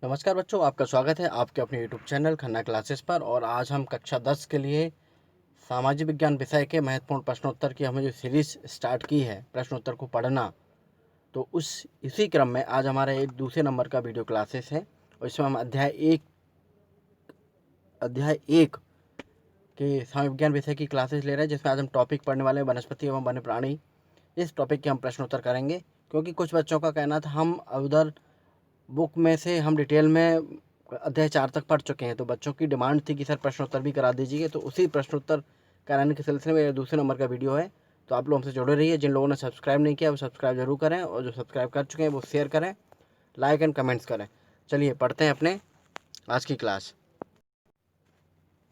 नमस्कार बच्चों, आपका स्वागत है आपके अपने यूट्यूब चैनल खन्ना क्लासेस पर। और आज हम कक्षा 10 के लिए सामाजिक विज्ञान विषय के महत्वपूर्ण प्रश्नोत्तर की हमें जो सीरीज स्टार्ट की है प्रश्नोत्तर को पढ़ना, तो इसी क्रम में आज हमारा एक दूसरे नंबर का वीडियो क्लासेस है। और इसमें हम अध्याय 1 के सामाजिक विज्ञान विषय की क्लासेस ले रहे हैं, जिसमें आज हम टॉपिक पढ़ने वाले हैं वनस्पति एवं वन्य प्राणी। इस टॉपिक के हम प्रश्नोत्तर करेंगे, क्योंकि कुछ बच्चों का कहना था हम उधर बुक में से हम डिटेल में अध्याय 4 तक पढ़ चुके हैं, तो बच्चों की डिमांड थी कि सर प्रश्नोत्तर भी करा दीजिए। तो उसी प्रश्नोत्तर कराने के सिलसिले में दूसरे नंबर का वीडियो है, तो आप लोग हमसे जुड़े रहिए। जिन लोगों ने सब्सक्राइब नहीं किया वो सब्सक्राइब जरूर करें, और जो सब्सक्राइब कर चुके हैं वो शेयर करें, लाइक एंड कमेंट्स करें। चलिए पढ़ते हैं अपने आज की क्लास।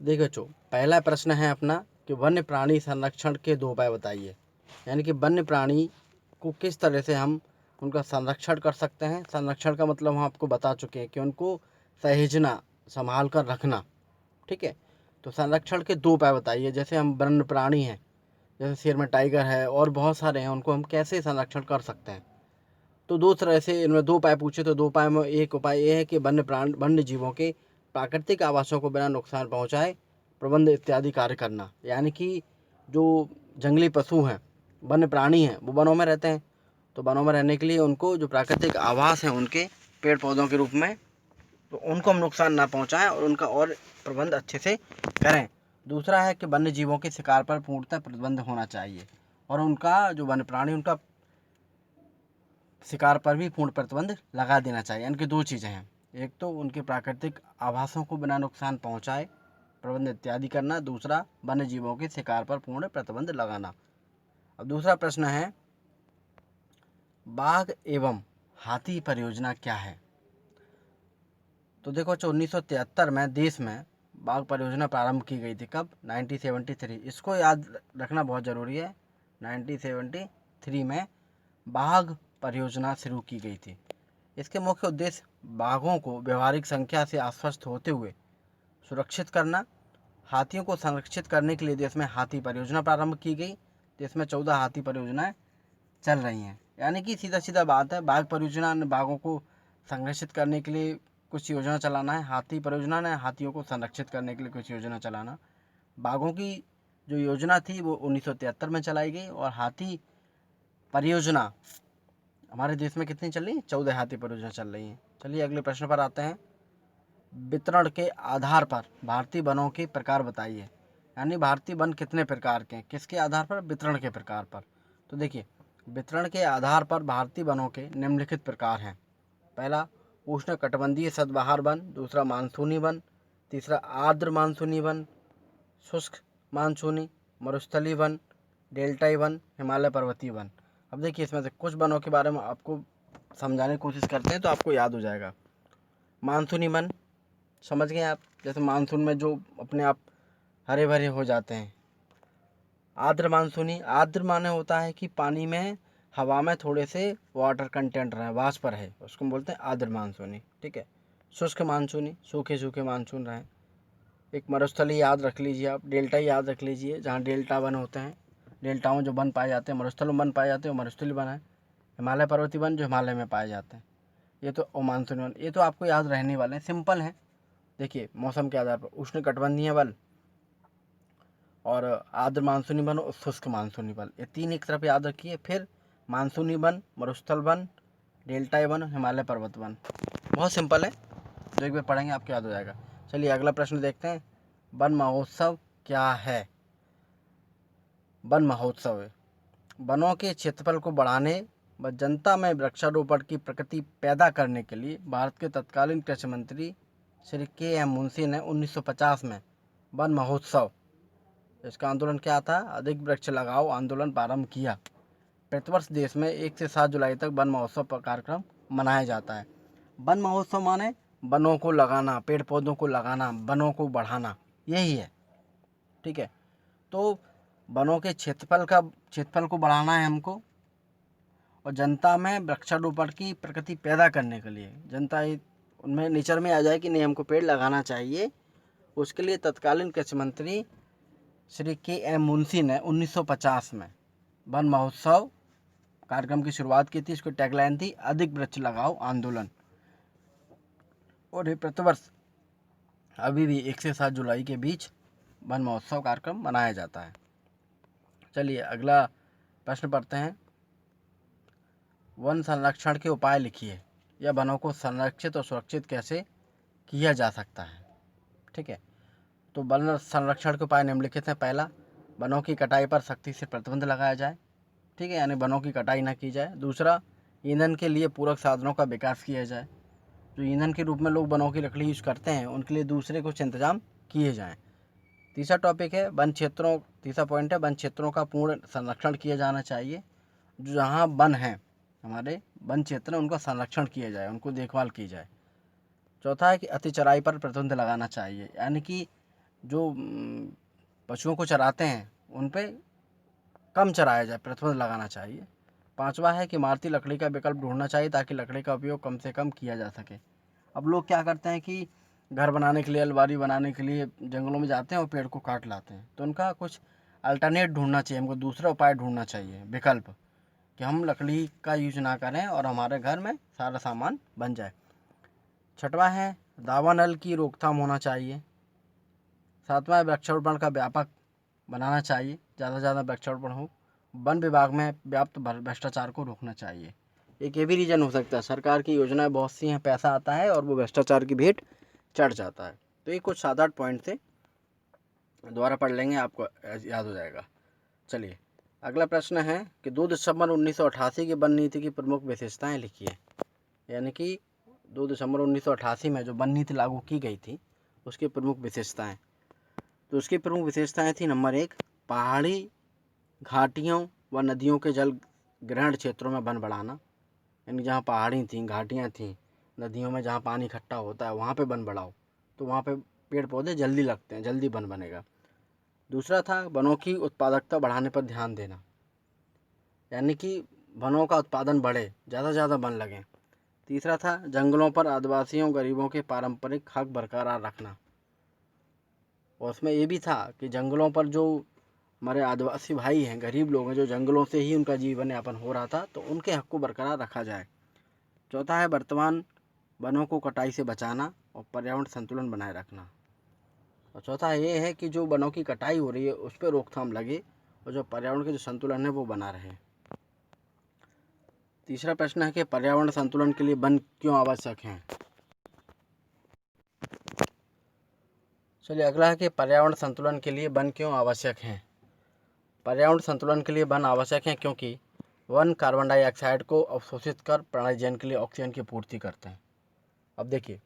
देखो बच्चों, पहला प्रश्न है अपना कि वन्य प्राणी संरक्षण के 2 उपाय बताइए। यानी कि वन्य प्राणी को किस तरह से हम उनका संरक्षण कर सकते हैं। संरक्षण का मतलब हम आपको बता चुके हैं कि उनको सहेजना, संभाल कर रखना। ठीक है, तो संरक्षण के 2 उपाय बताइए। जैसे हम वन्य प्राणी हैं, जैसे शेर में टाइगर है और बहुत सारे हैं, उनको हम कैसे संरक्षण कर सकते हैं। तो 2 तरह से इनमें 2 उपाय पूछे, तो 2 उपाय में एक उपाय ये है कि वन्य जीवों के प्राकृतिक आवासों को बिना नुकसान पहुँचाए प्रबंध इत्यादि कार्य करना। यानी कि जो जंगली पशु हैं, वन्य प्राणी हैं, वो वनों में रहते हैं, तो वनों में रहने के लिए उनको जो प्राकृतिक आवास हैं उनके पेड़ पौधों के रूप में, तो उनको हम नुकसान ना पहुंचाएं और उनका और प्रबंध अच्छे से करें। दूसरा है कि वन्य जीवों के शिकार पर पूर्णतः प्रतिबंध होना चाहिए, और उनका जो वन्य प्राणी उनका शिकार पर भी पूर्ण प्रतिबंध लगा देना चाहिए। यानी कि 2 चीज़ें हैं, एक तो उनके प्राकृतिक आवासों को बिना नुकसान पहुंचाए प्रबंध इत्यादि करना, दूसरा वन्य जीवों के शिकार पर पूर्ण प्रतिबंध लगाना। अब दूसरा प्रश्न है, बाघ एवं हाथी परियोजना क्या है। तो देखो 1973 में देश में बाघ परियोजना प्रारंभ की गई थी। कब? 1973। इसको याद रखना बहुत ज़रूरी है। 1973 में बाघ परियोजना शुरू की गई थी। इसके मुख्य उद्देश्य बाघों को व्यवहारिक संख्या से आश्वस्त होते हुए सुरक्षित करना। हाथियों को संरक्षित करने के लिए देश में हाथी परियोजना प्रारंभ की गई। देश में 14 हाथी परियोजनाएं चल रही हैं। यानी कि सीधा सीधा बात है, बाघ परियोजना ने बाघों को संरक्षित करने के लिए कुछ योजना चलाना है, हाथी परियोजना ने हाथियों को संरक्षित करने के लिए कुछ योजना चलाना। बाघों की जो योजना थी वो 1973 में चलाई गई, और हाथी परियोजना हमारे देश में कितनी चल रही है? 14 हाथी परियोजना चल रही है। चलिए अगले प्रश्न पर आते हैं। वितरण के आधार पर भारतीय वनों के प्रकार बताइए। यानी भारतीय वन कितने प्रकार के हैं, किसके आधार पर? वितरण के प्रकार पर। तो देखिए, वितरण के आधार पर भारतीय वनों के निम्नलिखित प्रकार हैं। पहला उष्णकटिबंधीय सदाबहार वन, दूसरा मानसूनी वन, तीसरा आर्द्र मानसूनी वन, शुष्क मानसूनी, मरुस्थलीय वन, डेल्टाई वन, हिमालय पर्वतीय वन। अब देखिए, इसमें से कुछ वनों के बारे में आपको समझाने की कोशिश करते हैं तो आपको याद हो जाएगा। मानसूनी वन समझ गए आप, जैसे मानसून में जो अपने आप हरे भरे हो जाते हैं। आर्द्र मानसूनी, आर्द्र माने होता है कि पानी में, हवा में थोड़े से वाटर कंटेंट रहे, वाष्प रहे, उसको बोलते हैं आर्द्र मानसूनी। ठीक है। शुष्क मानसूनी, सूखे सूखे मानसून रहे। एक मरुस्थलीय याद रख लीजिए आप, डेल्टा याद रख लीजिए, जहाँ डेल्टा वन होते हैं, डेल्टाओं जो वन पाए जाते हैं, मरुस्थल में वन पाए जाते हैं, मरुस्थलीय वन है। हिमालय पर्वतीय वन जो हिमालय में पाए जाते हैं, ये तो मानसूनी वन। ये तो आपको याद रहने वाले हैं, सिंपल है। देखिए, मौसम के आधार पर उष्णकटिबंधीय वन और आर्द्र मानसूनी वन और शुष्क मानसूनी वन, ये 3 एक तरफ याद रखिए। फिर मानसूनी वन, मरुस्थल वन, डेल्टाई वन, हिमालय पर्वत वन। बहुत सिंपल है, जो एक बार पढ़ेंगे आपको याद हो जाएगा। चलिए अगला प्रश्न देखते हैं। वन महोत्सव क्या है? वन महोत्सव वनों के क्षेत्रफल को बढ़ाने व जनता में वृक्षारोपण की प्रकृति पैदा करने के लिए भारत के तत्कालीन कृषि मंत्री श्री के.एम. मुंशी ने 1950 में वन महोत्सव, इसका आंदोलन क्या था? अधिक वृक्ष लगाओ आंदोलन प्रारंभ किया। प्रतिवर्ष देश में 1 से 7 जुलाई तक वन महोत्सव का कार्यक्रम मनाया जाता है। वन महोत्सव माने वनों को लगाना, पेड़ पौधों को लगाना, वनों को बढ़ाना, यही है। ठीक है, तो वनों के क्षेत्रफल को बढ़ाना है हमको, और जनता में वृक्षारोपण की प्रकृति पैदा करने के लिए, जनता उनमें नेचर में आ जाए कि नहीं हमको पेड़ लगाना चाहिए, उसके लिए तत्कालीन कृषि मंत्री श्री के.एम. मुंशी ने 1950 में वन महोत्सव कार्यक्रम की शुरुआत की थी। इसकी टैगलाइन थी अधिक वृक्ष लगाओ आंदोलन। और ये प्रतिवर्ष अभी भी 1 से 7 जुलाई के बीच वन महोत्सव कार्यक्रम मनाया जाता है। चलिए अगला प्रश्न पढ़ते हैं। वन संरक्षण के उपाय लिखिए, या वनों को संरक्षित और सुरक्षित कैसे किया जा सकता है। ठीक है, तो वन संरक्षण के उपाय निम्नलिखित हैं। पहला, वनों की कटाई पर सख्ती से प्रतिबंध लगाया जाए। ठीक है, यानी वनों की कटाई ना की जाए। दूसरा, ईंधन के लिए पूरक साधनों का विकास किया जाए। जो ईंधन के रूप में लोग वनों की लकड़ी यूज़ करते हैं, उनके लिए दूसरे कुछ इंतजाम किए जाएँ। तीसरा टॉपिक है वन क्षेत्रों, तीसरा पॉइंट है वन क्षेत्रों का पूर्ण संरक्षण किया जाना चाहिए। जो जहाँ वन हैं, हमारे वन क्षेत्र, उनका संरक्षण किया जाए, उनको देखभाल की जाए। चौथा है कि अति चराई पर प्रतिबंध लगाना चाहिए, यानी कि जो पशुओं को चराते हैं उन पे कम चराया जाए, प्रतिबंध लगाना चाहिए। पांचवा है कि इमारती लकड़ी का विकल्प ढूंढना चाहिए, ताकि लकड़ी का उपयोग कम से कम किया जा सके। अब लोग क्या करते हैं कि घर बनाने के लिए, अलमारी बनाने के लिए जंगलों में जाते हैं और पेड़ को काट लाते हैं। तो उनका कुछ अल्टरनेट ढूंढना चाहिए, हमको दूसरा उपाय ढूंढना चाहिए, विकल्प, कि हम लकड़ी का यूज ना करें और हमारे घर में सारा सामान बन जाए। छठवां है दावानल की रोकथाम होना चाहिए। सातवां है वृक्षारोपण का व्यापक बनाना चाहिए, ज़्यादा से ज़्यादा वृक्षारोपण हो। वन विभाग में व्याप्त भ्रष्टाचार को रोकना चाहिए। एक ये भी रीज़न हो सकता है, सरकार की योजनाएं बहुत सी हैं, पैसा आता है और वो भ्रष्टाचार की भेंट चढ़ जाता है। तो ये कुछ 7-8 पॉइंट थे, दोबारा पढ़ लेंगे, आपको याद हो जाएगा। चलिए अगला प्रश्न है कि 2 दिसंबर 1988 की वन नीति की प्रमुख विशेषताएं लिखिए। यानी कि 2 दिसंबर 1988 में जो वन नीति लागू की गई थी, उसकी प्रमुख विशेषताएं। तो उसकी प्रमुख विशेषताएं थी, नंबर 1, पहाड़ी घाटियों व नदियों के जल ग्रहण क्षेत्रों में वन बढ़ाना। यानी जहाँ पहाड़ी थी, घाटियाँ थीं, नदियों में जहाँ पानी इकट्ठा होता है, वहाँ पे वन बढ़ाओ, तो वहाँ पे पेड़ पौधे जल्दी लगते हैं, जल्दी वन बनेगा। दूसरा था वनों की उत्पादकता बढ़ाने पर ध्यान देना, यानी कि वनों का उत्पादन बढ़े, ज़्यादा से ज़्यादा वन लगें। तीसरा था जंगलों पर आदिवासियों गरीबों के पारंपरिक हक बरकरार रखना, और उसमें ये भी था कि जंगलों पर जो हमारे आदिवासी भाई हैं, गरीब लोग हैं, जो जंगलों से ही उनका जीवन यापन हो रहा था, तो उनके हक को बरकरार रखा जाए। चौथा है वर्तमान वनों को कटाई से बचाना और पर्यावरण संतुलन बनाए रखना। और चौथा ये है कि जो वनों की कटाई हो रही है उस पर रोकथाम लगे और जो पर्यावरण के जो संतुलन है वो बना रहे। तीसरा प्रश्न है कि पर्यावरण संतुलन के लिए वन क्यों आवश्यक हैं। चलिए अगला है कि पर्यावरण संतुलन के लिए वन क्यों आवश्यक हैं। पर्यावरण संतुलन के लिए वन आवश्यक हैं क्योंकि वन कार्बन डाइऑक्साइड को अवशोषित कर प्राणी जीवन के लिए ऑक्सीजन की पूर्ति करते हैं। अब देखिए,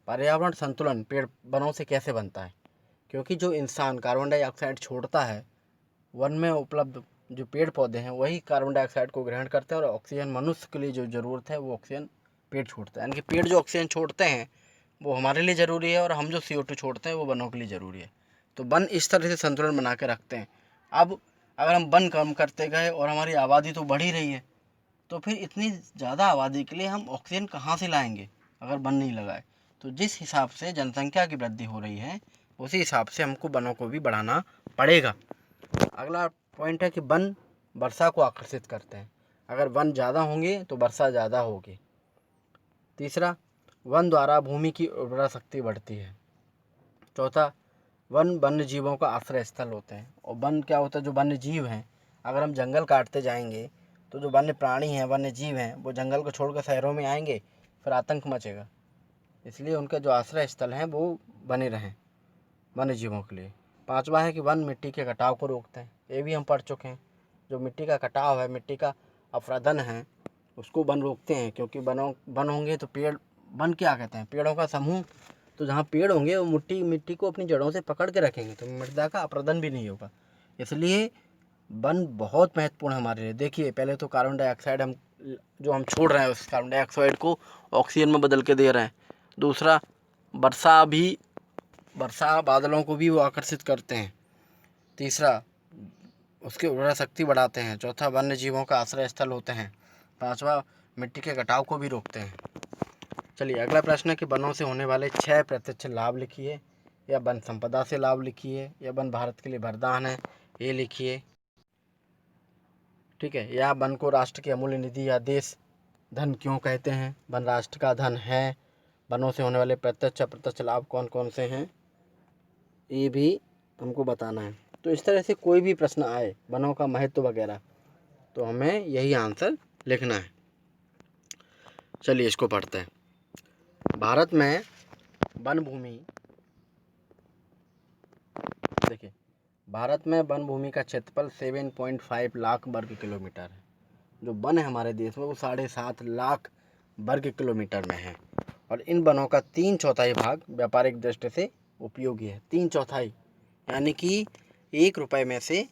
पर्यावरण संतुलन पेड़ वनों से कैसे बनता है, क्योंकि जो इंसान कार्बन डाइऑक्साइड छोड़ता है, वन में उपलब्ध जो पेड़ पौधे हैं वही कार्बन डाइऑक्साइड को ग्रहण करते हैं और ऑक्सीजन मनुष्य के लिए जो ज़रूरत है वो ऑक्सीजन पेड़ छोड़ता है। यानी कि पेड़ जो ऑक्सीजन छोड़ते हैं वो हमारे लिए ज़रूरी है और हम जो CO2 छोड़ते हैं वो वनों के लिए ज़रूरी है। तो वन इस तरह से संतुलन बना के रखते हैं। अब अगर हम वन कम करते गए और हमारी आबादी तो बढ़ ही रही है, तो फिर इतनी ज़्यादा आबादी के लिए हम ऑक्सीजन कहाँ से लाएंगे अगर वन नहीं लगाए। तो जिस हिसाब से जनसंख्या की वृद्धि हो रही है, उसी हिसाब से हमको वनों को भी बढ़ाना पड़ेगा। अगला पॉइंट है कि वन वर्षा को आकर्षित करते हैं। अगर वन ज़्यादा होंगे तो वर्षा ज़्यादा होगी। तीसरा, वन द्वारा भूमि की उर्वरा शक्ति बढ़ती है। चौथा, वन वन्य जीवों का आश्रय स्थल होते हैं। और वन क्या होता है, जो वन्य जीव हैं, अगर हम जंगल काटते जाएंगे तो जो वन्य प्राणी हैं, वन्य जीव हैं, वो जंगल को छोड़कर शहरों में आएंगे, फिर आतंक मचेगा। इसलिए उनका जो आश्रय स्थल हैं वो बने रहें वन्य जीवों के लिए। पांचवा है कि वन मिट्टी के कटाव को रोकते हैं। ये भी हम पढ़ चुके हैं, जो मिट्टी का कटाव है, मिट्टी का अपरदन है, उसको वन रोकते हैं। क्योंकि वन होंगे तो पेड़, वन क्या कहते हैं, पेड़ों का समूह, तो जहाँ पेड़ होंगे वो मिट्टी को अपनी जड़ों से पकड़ के रखेंगे, तो मृदा का अपरदन भी नहीं होगा। इसलिए वन बहुत महत्वपूर्ण है हमारे लिए। देखिए, पहले तो कार्बन डाइऑक्साइड जो हम छोड़ रहे हैं, उस कार्बन डाइऑक्साइड को ऑक्सीजन में बदल के दे रहे हैं। दूसरा, वर्षा बादलों को भी वो आकर्षित करते हैं। तीसरा, उसकी उर्वरा शक्ति बढ़ाते हैं। चौथा, वन्य जीवों का आश्रय स्थल होते हैं। पांचवा, मिट्टी के कटाव को भी रोकते हैं। चलिए अगला प्रश्न है कि वनों से होने वाले 6 प्रत्यक्ष लाभ लिखिए, या वन संपदा से लाभ लिखिए, या वन भारत के लिए वरदान है ये लिखिए। ठीक है, या वन को राष्ट्र की अमूल्य निधि या देश धन क्यों कहते हैं, वन राष्ट्र का धन है, वनों से होने वाले प्रत्यक्ष अप्रत्यक्ष लाभ कौन कौन से हैं, ये भी हमको बताना है। तो इस तरह से कोई भी प्रश्न आए वनों का महत्व वगैरह, तो हमें यही आंसर लिखना है। चलिए इसको पढ़ते हैं। भारत में वन भूमि, देखिए भारत में वन भूमि का क्षेत्रफल 7.5 लाख वर्ग किलोमीटर है। जो वन है हमारे देश में वो 7.5 लाख वर्ग किलोमीटर में है। और इन वनों का 3/4 भाग व्यापारिक दृष्टि से उपयोगी है। 3/4 यानी कि 1 रुपये में से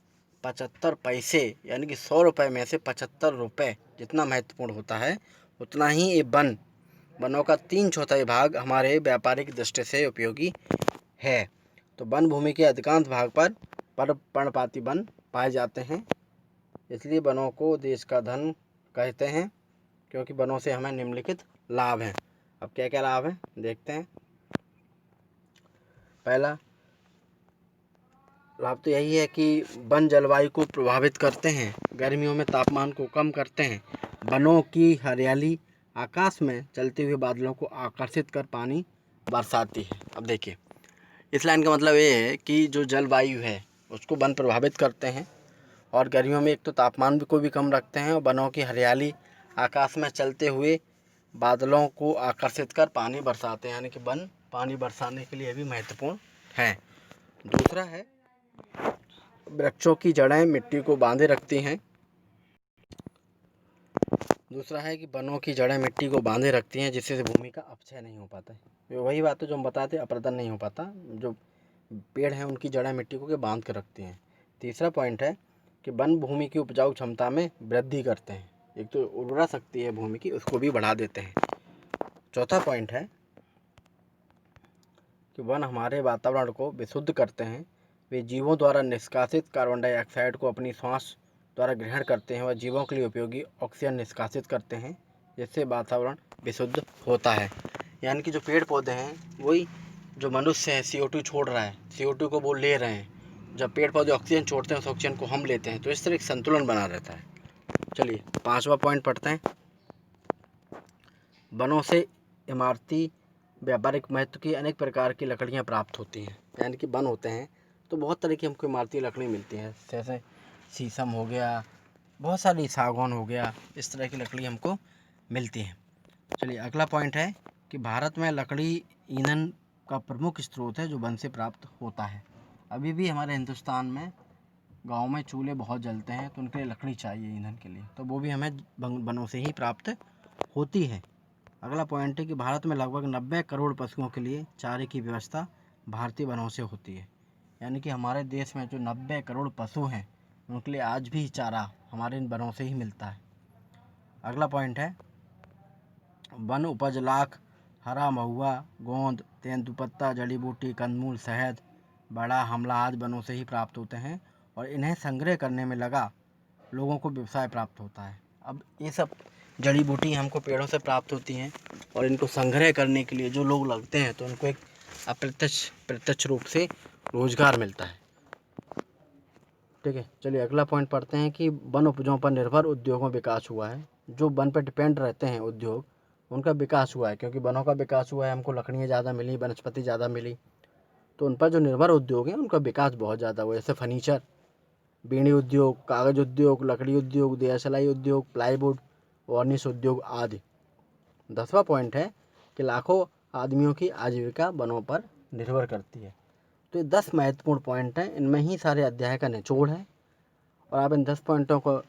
75 पैसे, यानी कि 100 रुपये में से 75 रुपये जितना महत्वपूर्ण होता है, उतना ही ये वनों का 3/4 भाग हमारे व्यापारिक दृष्टि से उपयोगी है। तो वन भूमि के अधिकांश भाग पर पर्णपाती वन पाए जाते हैं, इसलिए वनों को देश का धन कहते हैं, क्योंकि वनों से हमें निम्नलिखित लाभ हैं। अब क्या क्या लाभ हैं देखते हैं। पहला लाभ तो यही है कि वन जलवायु को प्रभावित करते हैं, गर्मियों में तापमान को कम करते हैं। वनों की हरियाली आकाश में चलते हुए बादलों को आकर्षित कर पानी बरसाती है। अब देखिए इस लाइन का मतलब ये है कि जो जलवायु है उसको वन प्रभावित करते हैं, और गर्मियों में एक तो तापमान को भी कम रखते हैं, और वनों की हरियाली आकाश में चलते हुए बादलों को आकर्षित कर पानी बरसाते हैं, यानी कि वन पानी बरसाने के लिए भी महत्वपूर्ण है। दूसरा है वृक्षों की जड़ें मिट्टी को बांधे रखती हैं। दूसरा है कि वनों की जड़ें मिट्टी को बांधे रखती हैं, जिससे भूमि का अपक्षय नहीं हो पाता है। वही बात है जो हम बताते हैं, अपरदन नहीं हो पाता। जो पेड़ हैं उनकी जड़ें मिट्टी को बांध कर रखती हैं। तीसरा पॉइंट है कि वन भूमि की उपजाऊ क्षमता में वृद्धि करते हैं। एक तो उर्वरा शक्ति है भूमि की, उसको भी बढ़ा देते हैं। चौथा पॉइंट है कि वन हमारे वातावरण को विशुद्ध करते हैं। वे जीवों द्वारा निष्कासित कार्बन डाइऑक्साइड को अपनी सांस द्वारा ग्रहण करते हैं और जीवों के लिए उपयोगी ऑक्सीजन निष्कासित करते हैं, जिससे वातावरण विशुद्ध होता है। यानी कि जो पेड़ पौधे हैं वही जो मनुष्य है CO2 छोड़ रहा है, CO2 को वो ले रहे हैं। जब पेड़ पौधे ऑक्सीजन छोड़ते हैं उस ऑक्सीजन को हम लेते हैं, तो इस तरह एक संतुलन बना रहता है। चलिए 5वां पॉइंट पढ़ते हैं। वनों से इमारती व्यापारिक महत्व की अनेक प्रकार की लकड़ियाँ प्राप्त होती हैं। यानी कि वन होते हैं तो बहुत तरह की हमको इमारती लकड़ी मिलती है, जैसे शीशम हो गया, बहुत सारी सागौन हो गया, इस तरह की लकड़ी हमको मिलती है। चलिए अगला पॉइंट है कि भारत में लकड़ी ईंधन का प्रमुख स्रोत है जो वन से प्राप्त होता है। अभी भी हमारे हिंदुस्तान में गाँव में चूल्हे बहुत जलते हैं, तो उनके लिए लकड़ी चाहिए ईंधन के लिए, तो वो भी हमें वनों से ही प्राप्त होती है। अगला पॉइंट है कि भारत में लगभग 90 करोड़ पशुओं के लिए चारे की व्यवस्था भारतीय वनों से होती है। यानी कि हमारे देश में जो 90 करोड़ पशु हैं उनके लिए आज भी चारा हमारे इन वनों से ही मिलता है। अगला पॉइंट है वन उपज लाख हरा महुआ, गोंद, तेंदुपत्ता, जड़ी बूटी, कंदमूल, शहद, बड़ा हमला आदि वनों से ही प्राप्त होते हैं, और इन्हें संग्रह करने में लगा लोगों को व्यवसाय प्राप्त होता है। अब ये सब जड़ी बूटी हमको पेड़ों से प्राप्त होती हैं, और इनको संग्रह करने के लिए जो लोग लगते हैं तो उनको एक प्रत्यक्ष रूप से रोजगार मिलता है। ठीक है, चलिए अगला पॉइंट पढ़ते हैं कि वन उपजों पर निर्भर उद्योगों विकास हुआ है। जो वन पर डिपेंड रहते हैं उद्योग, उनका विकास हुआ है, क्योंकि वनों का विकास हुआ है, हमको लकड़ियाँ ज़्यादा मिली, वनस्पति ज़्यादा मिली, तो उन पर जो निर्भर उद्योग हैं उनका विकास बहुत ज़्यादा हुआ। जैसे फर्नीचर, बीड़ी उद्योग, कागज़ उद्योग, लकड़ी उद्योग, दिया सलाई उद्योग, प्लाईवुड, वार्निश उद्योग आदि। 10वां पॉइंट है कि लाखों आदमियों की आजीविका वनों पर निर्भर करती है। तो ये 10 महत्वपूर्ण पॉइंट हैं, इनमें ही सारे अध्याय का निचोड़ है, और आप इन 10 पॉइंटों को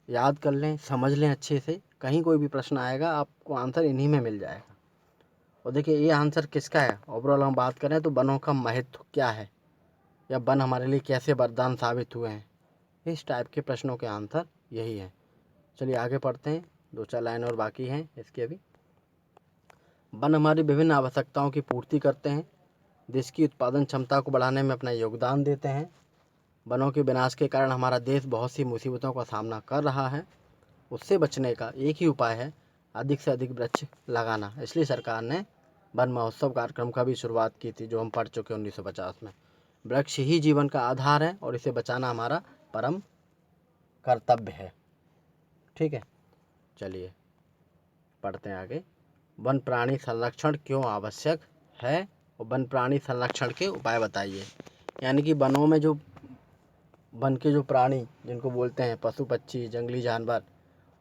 याद कर लें, समझ लें अच्छे से। कहीं कोई भी प्रश्न आएगा आपको आंसर इन्हीं में मिल जाएगा। और देखिए ये आंसर किसका है, ओवरऑल हम बात करें तो वनों का महत्व क्या है, या वन हमारे लिए कैसे वरदान साबित हुए हैं, इस टाइप के प्रश्नों के आंसर यही है। चलिए आगे पढ़ते हैं, 2-4 लाइन और बाकी हैं इसके अभी। वन हमारी विभिन्न आवश्यकताओं की पूर्ति करते हैं, देश की उत्पादन क्षमता को बढ़ाने में अपना योगदान देते हैं। वनों के विनाश के कारण हमारा देश बहुत सी मुसीबतों का सामना कर रहा है। उससे बचने का एक ही उपाय है अधिक से अधिक वृक्ष लगाना। इसलिए सरकार ने वन महोत्सव कार्यक्रम का भी शुरुआत की थी, जो हम पढ़ चुके 1950 में। वृक्ष ही जीवन का आधार है और इसे बचाना हमारा परम कर्तव्य है। ठीक है, चलिए पढ़ते हैं आगे। वन प्राणी संरक्षण क्यों आवश्यक है और वन प्राणी संरक्षण के उपाय बताइए। यानी कि वनों में जो वन के जो प्राणी जिनको बोलते हैं पशु पक्षी जंगली जानवर,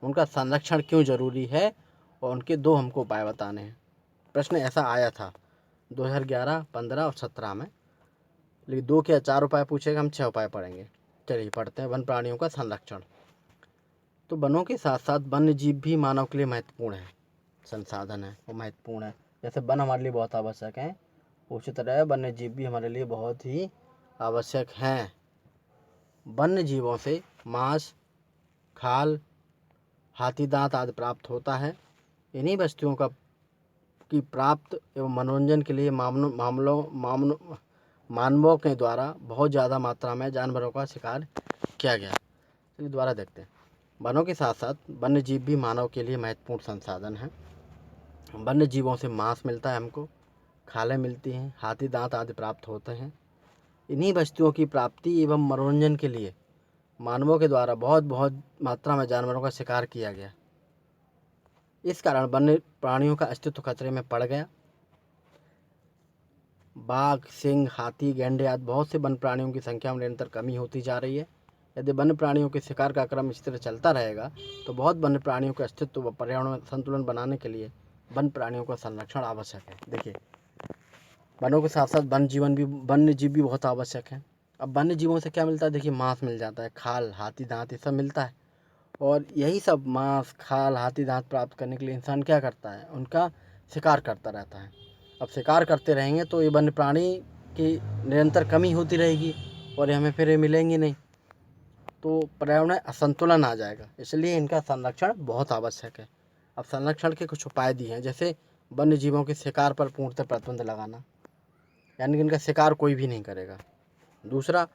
उनका संरक्षण क्यों ज़रूरी है और उनके दो हमको उपाय बताने हैं। प्रश्न ऐसा आया था 2011, 15 और 17 में, लेकिन 2 के 4 उपाय पूछेगा, हम 6 उपाय पढ़ेंगे। चलिए पढ़ते हैं। वन प्राणियों का संरक्षण। तो वनों के साथ साथ वन्य जीव भी मानव के लिए महत्वपूर्ण है, संसाधन है वो महत्वपूर्ण है। जैसे वन हमारे लिए बहुत आवश्यक हैं, उसी तरह वन्य जीव भी हमारे लिए बहुत ही आवश्यक हैं। वन्य जीवों से मांस, खाल, हाथी दांत आदि प्राप्त होता है। इन्हीं वस्तुओं की प्राप्त एवं मनोरंजन के लिए मानवों के द्वारा बहुत ज़्यादा मात्रा में जानवरों का शिकार किया गया। चलिए दोबारा देखते हैं। वनों के साथ साथ वन्य जीव भी मानव के लिए महत्वपूर्ण संसाधन हैं। वन्य जीवों से मांस मिलता है हमको, खालें मिलती हैं, हाथी दांत आदि प्राप्त होते हैं। इन्हीं वस्तुओं की प्राप्ति एवं मनोरंजन के लिए मानवों के द्वारा बहुत मात्रा में जानवरों का शिकार किया गया। इस कारण वन्य प्राणियों का अस्तित्व खतरे में पड़ गया। बाघ, सिंह, हाथी, गैंडे आदि बहुत से वन्य प्राणियों की संख्या में निरंतर कमी होती जा रही है। यदि वन्य प्राणियों के शिकार का क्रम इस तरह चलता रहेगा तो बहुत वन्य प्राणियों के अस्तित्व व पर्यावरण में संतुलन बनाने के लिए वन्य प्राणियों का संरक्षण आवश्यक है। देखिए, वनों के साथ साथ वन्य जीव भी बहुत आवश्यक हैं। अब वन्य जीवों से क्या मिलता है? देखिए, मांस मिल जाता है, खाल, हाथी दांत, ये सब मिलता है। और यही सब मांस, खाल, हाथी दांत प्राप्त करने के लिए इंसान क्या करता है? उनका शिकार करता रहता है। अब शिकार करते रहेंगे तो ये वन्य प्राणी की निरंतर कमी होती रहेगी और हमें फिर ये मिलेंगे नहीं, तो पर्यावरण में असंतुलन आ जाएगा। इसलिए इनका संरक्षण बहुत आवश्यक है। अब संरक्षण के कुछ उपाय दिए हैं, जैसे वन्य जीवों के शिकार पर पूर्णतः प्रतिबंध लगाना, यानी कि इनका शिकार कोई भी नहीं करेगा। दूसरा,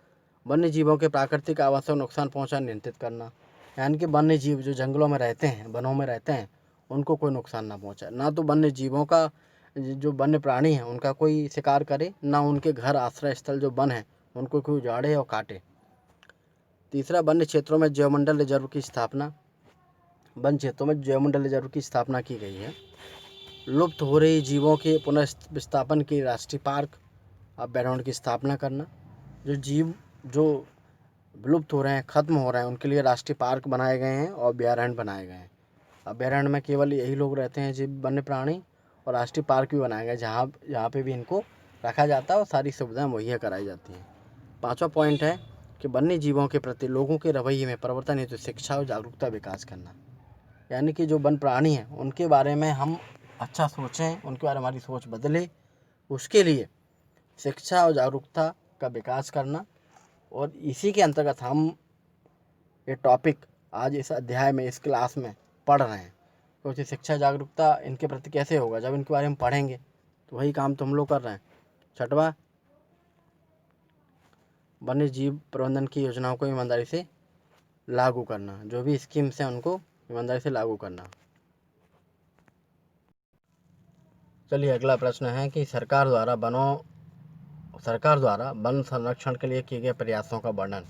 वन्य जीवों के प्राकृतिक आवास को नुकसान पहुंचाना नियंत्रित करना, यानी कि वन्य जीव जो जंगलों में रहते हैं, वनों में रहते हैं, उनको कोई नुकसान ना पहुंचाए। ना तो वन्य जीवों का जो वन्य प्राणी हैं उनका कोई शिकार करे, ना उनके घर आश्रय स्थल जो वन है उनको कोई उजाड़े और काटे। तीसरा, वन्य क्षेत्रों में जैवमंडल रिजर्व की स्थापना। वन क्षेत्रों में जैवमंडल रिजर्व की स्थापना की गई है। लुप्त हो रही जीवों के पुनर्विस्थापन के राष्ट्रीय पार्क अभ्यारण्य की स्थापना करना। जो जीव जो विलुप्त हो रहे हैं, ख़त्म हो रहे हैं, उनके लिए राष्ट्रीय पार्क बनाए गए हैं और अभ्यारण्य बनाए गए हैं। अभ्यारण्य में केवल यही लोग रहते हैं जीव वन्य प्राणी, और राष्ट्रीय पार्क भी बनाए गए जहाँ पे भी इनको रखा जाता है और सारी सुविधाएं मुहैया कराई जाती हैं। पाँचवा पॉइंट है कि वन्य जीवों के प्रति लोगों के रवैये में परिवर्तन हेतु शिक्षा और जागरूकता विकास करना, यानी कि जो वन प्राणी हैं उनके बारे में हम अच्छा सोचें, उनके बारे में हमारी सोच बदले, उसके लिए शिक्षा और जागरूकता का विकास करना। और इसी के अंतर्गत हम ये टॉपिक आज इस अध्याय में, इस क्लास में पढ़ रहे हैं। क्योंकि शिक्षा जागरूकता इनके प्रति कैसे होगा? जब इनके बारे में पढ़ेंगे, तो वही काम तो हम लोग कर रहे हैं। छठवां, वन्य जीव प्रबंधन की योजनाओं को ईमानदारी से लागू करना, जो भी स्कीम्स हैं उनको ईमानदारी से लागू करना। चलिए अगला प्रश्न है कि सरकार द्वारा वन संरक्षण के लिए किए गए प्रयासों का वर्णन,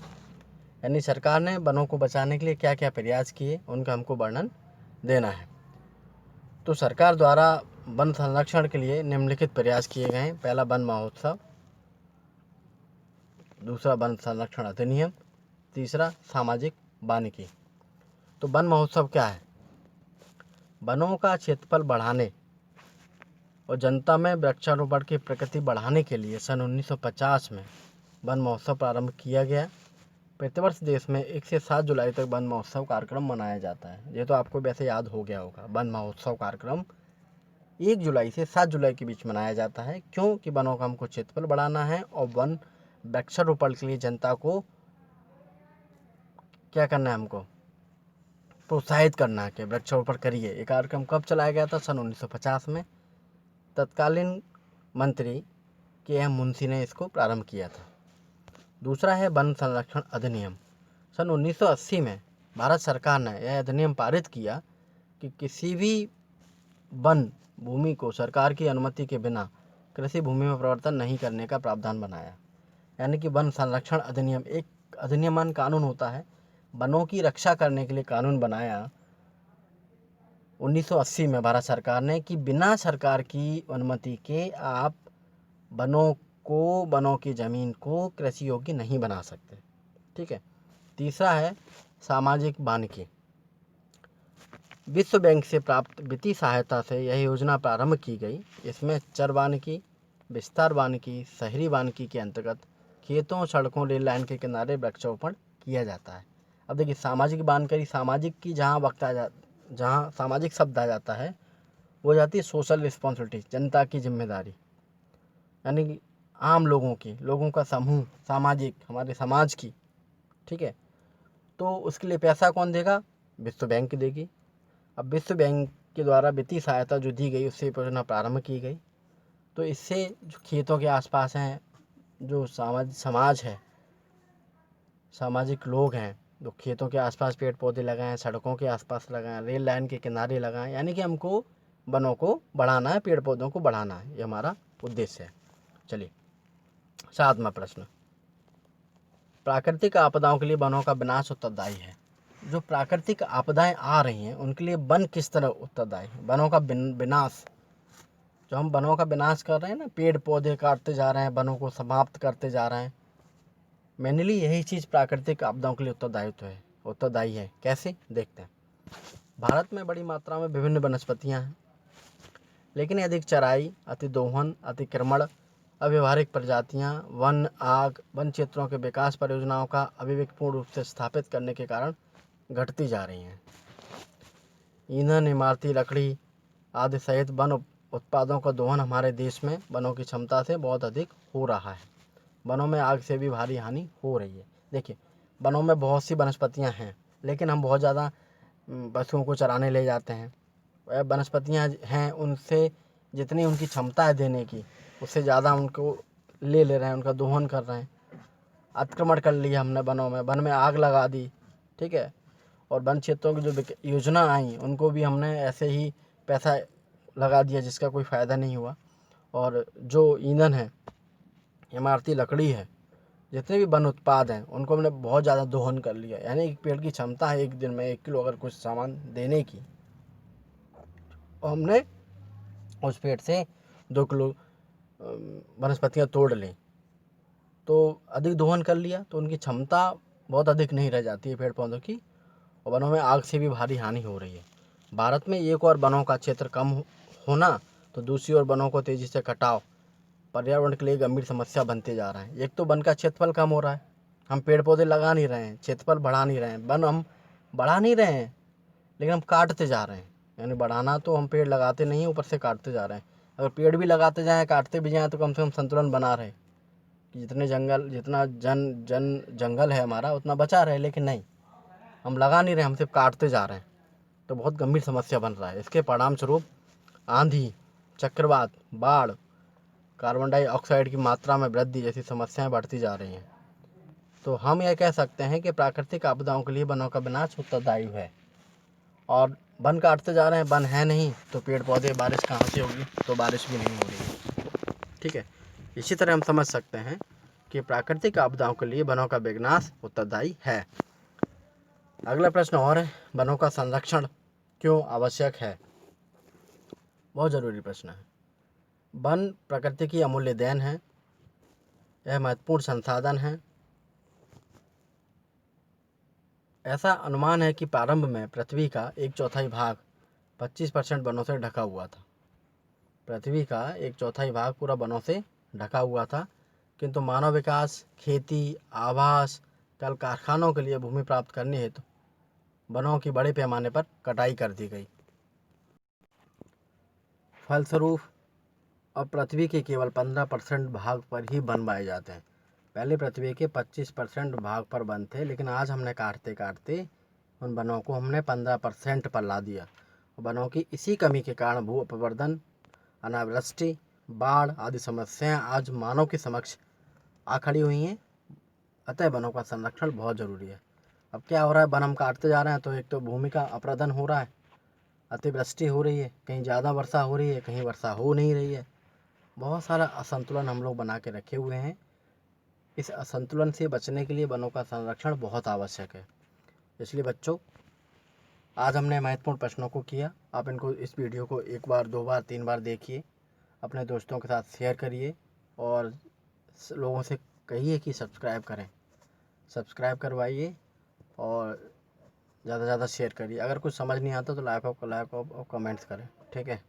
यानी सरकार ने वनों को बचाने के लिए क्या क्या प्रयास किए उनका हमको वर्णन देना है। तो सरकार द्वारा वन संरक्षण के लिए निम्नलिखित प्रयास किए गए हैं। पहला, वन महोत्सव। दूसरा, वन संरक्षण अधिनियम। तीसरा, सामाजिक वानिकी। तो वन महोत्सव क्या है? वनों का क्षेत्रफल बढ़ाने और जनता में वृक्षारोपण की प्रकृति बढ़ाने के लिए सन 1950 में वन महोत्सव प्रारंभ किया गया। प्रतिवर्ष देश में 1 से 7 जुलाई तक वन महोत्सव कार्यक्रम मनाया जाता है। ये तो आपको वैसे याद हो गया होगा। वन महोत्सव कार्यक्रम 1 जुलाई से 7 जुलाई के बीच मनाया जाता है, क्योंकि वनों का हमको क्षेत्रफल बढ़ाना है और वन वृक्षारोपण के लिए जनता को क्या करना है? हमको प्रोत्साहित करना है कि वृक्षारोपण करिए। ये कार्यक्रम कब चलाया गया था? सन 1950 में। तत्कालीन मंत्री के.एम. मुंशी ने इसको प्रारंभ किया था। दूसरा है वन संरक्षण अधिनियम। सन 1980 में भारत सरकार ने यह अधिनियम पारित किया कि किसी भी वन भूमि को सरकार की अनुमति के बिना कृषि भूमि में परिवर्तन नहीं करने का प्रावधान बनाया। यानी कि वन संरक्षण अधिनियम एक अधिनियमन कानून होता है, वनों की रक्षा करने के लिए कानून बनाया 1980 में भारत सरकार ने कि बिना सरकार की अनुमति के आप वनों की ज़मीन को कृषि योग्य नहीं बना सकते। ठीक है। तीसरा है सामाजिक वानिकी। विश्व बैंक से प्राप्त वित्तीय सहायता से यह योजना प्रारंभ की गई। इसमें चर वानिकी, विस्तार वानिकी, शहरी वानिकी के अंतर्गत खेतों, सड़कों, रेल लाइन के किनारे वृक्षारोपण किया जाता है। अब देखिए सामाजिक वानिकी, सामाजिक की जहाँ सामाजिक शब्द आ जाता है वो जाती है सोशल रिस्पॉन्सिबिलिटी, जनता की जिम्मेदारी, यानी कि आम लोगों का समूह, सामाजिक, हमारे समाज की। ठीक है। तो उसके लिए पैसा कौन देगा? विश्व बैंक देगी। अब विश्व बैंक के द्वारा वित्तीय सहायता जो दी गई उससे योजना प्रारंभ की गई। तो इससे जो खेतों के आसपास हैं, जो समाज है, सामाजिक लोग हैं, जो खेतों के आसपास पेड़ पौधे लगाएं, सड़कों के आसपास लगाएं, रेल लाइन के किनारे लगाएं, यानी कि हमको वनों को बढ़ाना है, पेड़ पौधों को बढ़ाना है, ये हमारा उद्देश्य है। चलिए 7वां प्रश्न, प्राकृतिक आपदाओं के लिए वनों का विनाश उत्तरदायी है। जो प्राकृतिक आपदाएं आ रही हैं उनके लिए वन किस तरह उत्तरदायी है? वनों का विनाश, जो हम वनों का विनाश कर रहे हैं ना, पेड़ पौधे काटते जा रहे हैं, वनों को समाप्त करते जा रहे हैं, मेनली यही चीज़ प्राकृतिक आपदाओं के लिए उत्तरदायी है। कैसे? देखते हैं। भारत में बड़ी मात्रा में विभिन्न वनस्पतियां हैं, लेकिन अधिक चराई, अतिदोहन, अतिक्रमण, अव्यवहारिक प्रजातियां, वन क्षेत्रों के विकास परियोजनाओं का अविवेकपूर्ण रूप से स्थापित करने के कारण घटती जा रही हैं। ईंधन, इमारती लकड़ी आदि सहित वन उत्पादों का दोहन हमारे देश में वनों की क्षमता से बहुत अधिक हो रहा है। वनों में आग से भी भारी हानि हो रही है। देखिए वनों में बहुत सी वनस्पतियां हैं, लेकिन हम बहुत ज़्यादा पशुओं को चराने ले जाते हैं। वह वनस्पतियां हैं, उनसे जितनी उनकी क्षमता है देने की, उससे ज़्यादा उनको ले रहे हैं, उनका दोहन कर रहे हैं। अतिक्रमण कर लिया हमने वनों में, वन में आग लगा दी। ठीक है। और वन क्षेत्रों की जो योजना आई उनको भी हमने ऐसे ही पैसा लगा दिया जिसका कोई फ़ायदा नहीं हुआ। और जो ईंधन है, इमारती लकड़ी है, जितने भी वन उत्पाद हैं उनको हमने बहुत ज़्यादा दोहन कर लिया। यानी एक पेड़ की क्षमता है एक दिन में 1 किलो अगर कुछ सामान देने की, और हमने उस पेड़ से 2 किलो वनस्पतियाँ तोड़ लें, तो अधिक दोहन कर लिया तो उनकी क्षमता बहुत अधिक नहीं रह जाती है पेड़ पौधों की, और वनों में आग से भी भारी हानि हो रही है। भारत में एक और वनों का क्षेत्र कम होना, तो दूसरी ओर वनों को तेज़ी से कटाव पर्यावरण के लिए गंभीर समस्या बनते जा रहा है। एक तो वन का क्षेत्रफल कम हो रहा है, हम पेड़ पौधे लगा नहीं रहे हैं, क्षेत्रफल बढ़ा नहीं रहे हैं, वन हम बढ़ा नहीं रहे हैं, लेकिन हम काटते जा रहे हैं। यानी बढ़ाना तो हम पेड़ लगाते नहीं हैं, ऊपर से काटते जा रहे हैं। अगर पेड़ भी लगाते जाएँ, काटते भी जाएँ, तो कम से कम संतुलन बना रहे कि जितना जंगल है हमारा उतना बचा रहे, लेकिन नहीं, हम लगा नहीं रहे, हम सिर्फ काटते जा रहे हैं। तो बहुत गंभीर समस्या बन रहा है। इसके परिणाम स्वरूप आंधी, चक्रवात, बाढ़, कार्बन डाइऑक्साइड की मात्रा में वृद्धि जैसी समस्याएं बढ़ती जा रही हैं। तो हम यह कह सकते हैं कि प्राकृतिक आपदाओं के लिए वनों का विनाश उत्तरदायी है। और वन काटते जा रहे हैं, वन है नहीं तो पेड़ पौधे, बारिश कहाँ से होगी? तो बारिश भी नहीं हो रही है। ठीक है। इसी तरह हम समझ सकते हैं कि प्राकृतिक आपदाओं के लिए वनों का विनाश उत्तरदायी है। अगला प्रश्न और है, वनों का संरक्षण क्यों आवश्यक है? बहुत ज़रूरी प्रश्न है। वन प्रकृति की अमूल्य देन है, यह महत्वपूर्ण संसाधन है। ऐसा अनुमान है कि प्रारंभ में पृथ्वी का 1/4 भाग 25% वनों से ढका हुआ था। पृथ्वी का 1/4 भाग पूरा वनों से ढका हुआ था, किंतु मानव विकास, खेती, आवास, कल कारखानों के लिए भूमि प्राप्त करने हेतु वनों की बड़े पैमाने पर कटाई कर दी गई। फलस्वरूप अब पृथ्वी के केवल 15% भाग पर ही वन पाए जाते हैं। पहले पृथ्वी के 25% भाग पर वन थे, लेकिन आज हमने काटते काटते उन वनों को हमने 15% पर ला दिया। वनों की इसी कमी के कारण भू अपवर्तन, अनावृष्टि, बाढ़ आदि समस्याएं आज मानव के समक्ष आ खड़ी हुई हैं। अतः वनों का संरक्षण बहुत ज़रूरी है। अब क्या हो रहा है, वन हम काटते जा रहे हैं तो एक तो भूमि का अपरदन हो रहा है, अतिवृष्टि हो रही है, कहीं ज़्यादा वर्षा हो रही है, कहीं वर्षा हो नहीं रही है। बहुत सारा असंतुलन हम लोग बना के रखे हुए हैं। इस असंतुलन से बचने के लिए वनों का संरक्षण बहुत आवश्यक है। इसलिए बच्चों, आज हमने महत्वपूर्ण प्रश्नों को किया। आप इनको इस वीडियो को 1 बार 2 बार 3 बार देखिए, अपने दोस्तों के साथ शेयर करिए और लोगों से कहिए कि सब्सक्राइब करें। सब्सक्राइब करवाइए और ज़्यादा से ज़्यादा शेयर करिए। अगर कुछ समझ नहीं आता तो लाइक और कमेंट्स करें। ठीक है।